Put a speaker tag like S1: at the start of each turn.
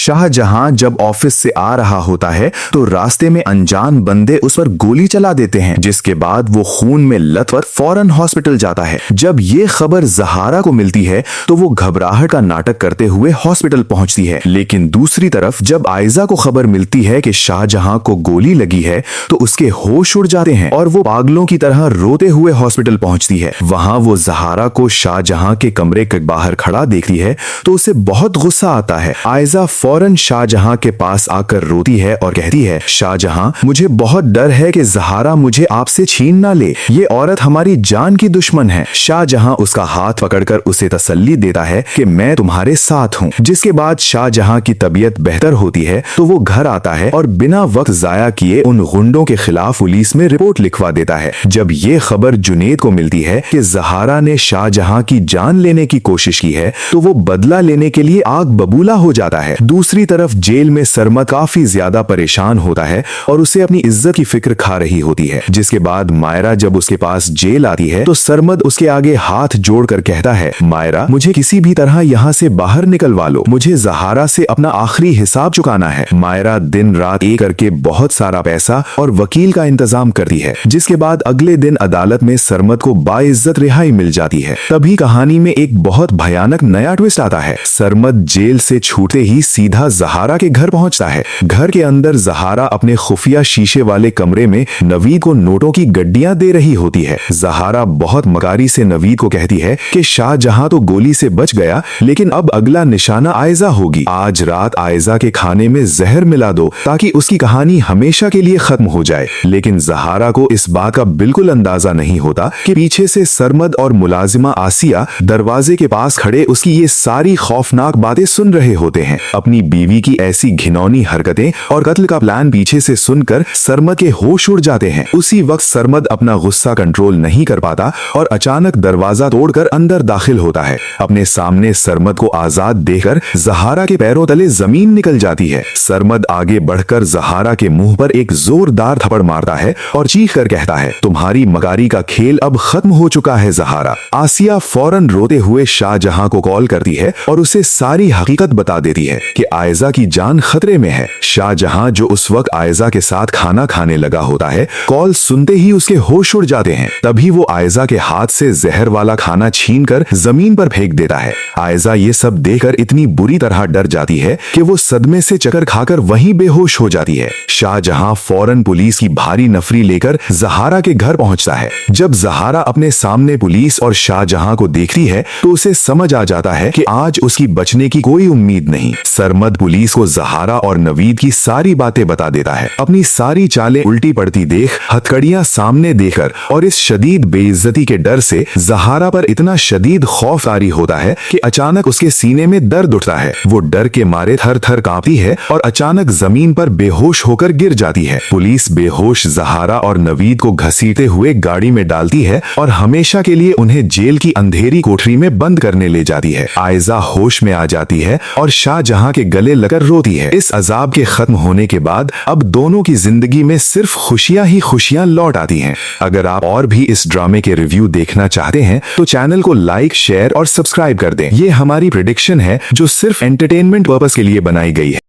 S1: शाहजहां जब ऑफिस से आ रहा होता है तो रास्ते में अनजान बंदे उस पर गोली चला देते हैं, जिसके बाद वो खून में लथपथ फौरन हॉस्पिटल जाता है। जब ये खबर ज़हारा को मिलती है तो वो घबराहट का नाटक करते हुए हॉस्पिटल पहुंचती है। लेकिन दूसरी तरफ जब आयजा को खबर मिलती है कि शाहजहां को गोली लगी है तो उसके होश उड़ जाते हैं और वो पागलों की तरह रोते हुए हॉस्पिटल पहुंचती है। वहां वो ज़हारा को शाहजहां के कमरे के बाहर खड़ा देखती है तो उसे बहुत गुस्सा आता है। आयजा फौरन शाहजहां के पास आकर रोती है और कहती है, शाहजहां, मुझे बहुत डर है कि ज़हारा मुझे आपसे छीन ना ले। ये औरत हमारी जान की दुश्मन है। शाहजहां उसका हाथ पकड़कर उसे तसल्ली देता है कि मैं तुम्हारे साथ हूँ। जिसके बाद शाहजहां की तबीयत बेहतर होती है तो वो घर आता है और बिना वक्त जाया किए उन गुंडों के खिलाफ पुलिस में रिपोर्ट लिखवा देता है। जब ये खबर जुनेद को मिलती है कि ज़हारा ने शाहजहां की जान लेने की कोशिश की है तो वो बदला लेने के लिए आग बबूला हो जाता है। दूसरी तरफ जेल में सरमद काफी ज्यादा परेशान होता है और उसे अपनी इज्जत की फिक्र खा रही होती है। जिसके बाद मायरा जब उसके पास जेल आती है तो सरमद उसके आगे हाथ जोड़कर कहता है, मायरा, मुझे किसी भी तरह यहाँ से बाहर निकलवा लो, मुझे ज़हारा से अपना आखिरी हिसाब चुकाना है। मायरा दिन रात एक करके बहुत सारा पैसा और वकील का इंतजाम करती है। जिसके बाद अगले दिन अदालत में सरमद को बाइज्जत रिहाई मिल जाती है। तभी कहानी में एक बहुत भयानक नया ट्विस्ट आता है। सरमद जेल से छूटते ही सीधा ज़हारा के घर पहुंचता है। घर के अंदर ज़हारा अपने खुफिया शीशे वाले कमरे में नवीद को नोटों की गड्डियां दे रही होती है। ज़हारा बहुत मकारी से नवीद को कहती है कि शाहजहां तो गोली से बच गया, लेकिन अब अगला निशाना आयजा होगी। आज रात आयजा के खाने में जहर मिला दो ताकि उसकी कहानी हमेशा के लिए खत्म हो जाए। लेकिन ज़हारा को इस बात का बिल्कुल अंदाजा नहीं होता कि पीछे से सरमद और मुलाजिमा आसिया दरवाजे के पास खड़े उसकी ये सारी खौफनाक बातें सुन रहे होते हैं। अपनी बीवी की ऐसी घिनौनी हरकतें और कत्ल का प्लान पीछे से सुनकर सरमद के होश उड़ जाते हैं। उसी वक्त सरमद अपना गुस्सा कंट्रोल नहीं कर पाता और अचानक दरवाजा तोड़कर अंदर दाखिल होता है। अपने सामने सरमद को आजाद देखकर ज़हारा के पैरों तले जमीन निकल जाती है। सरमद आगे बढ़कर ज़हारा के मुंह पर एक जोरदार थप्पड़ मारता है और चीख कर कहता है, तुम्हारी मकारी का खेल अब खत्म हो चुका है ज़हारा। आसिया फौरन रोते हुए शाहजहां को कॉल करती है और उसे सारी हकीकत बता देती है कि आयजा की जान खतरे में है। शाहजहां जो उस वक्त आयजा के साथ खाना खाने लगा होता है, कॉल सुनते ही उसके होश उड़ जाते हैं। तभी वो आयजा के हाथ से जहर वाला खाना छीनकर जमीन पर फेंक देता है। आयजा ये सब देखकर इतनी बुरी तरह डर जाती है कि वो सदमे से चक्कर खाकर वहीं बेहोश हो जाती है। शाहजहां फौरन पुलिस की भारी नफरी लेकर ज़हारा के घर पहुंचता है। जब ज़हारा अपने सामने पुलिस और शाहजहां को देखती है तो उसे समझ आ जाता है कि आज उसकी बचने की कोई उम्मीद नहीं। सरमद पुलिस को ज़हारा और नवीद की सारी बातें बता देता है। अपनी सारी चालें उल्टी पड़ती देख, हथकड़ियां सामने देखकर और इस शदीद बेइज्जती के डर से ज़हारा पर इतना शदीद खौफ तारी होता है कि अचानक उसके सीने में दर्द उठता है। वो डर के मारे थर थर कांपती है और अचानक जमीन पर बेहोश होकर गिर जाती है। पुलिस बेहोश ज़हारा और नवीद को घसीटते हुए गाड़ी में डालती है और हमेशा के लिए उन्हें जेल की अंधेरी कोठरी में बंद करने ले जाती है। आयजा होश में आ जाती है और शाहजहां के गले लगकर रोती है। इस अजाब के खत्म होने के बाद अब दोनों की जिंदगी में सिर्फ खुशियां ही खुशियां लौट आती हैं। अगर आप और भी इस ड्रामे के रिव्यू देखना चाहते हैं तो चैनल को लाइक, शेयर और सब्सक्राइब कर दें। ये हमारी प्रेडिक्शन है जो सिर्फ एंटरटेनमेंट पर्पस के लिए बनाई गई है।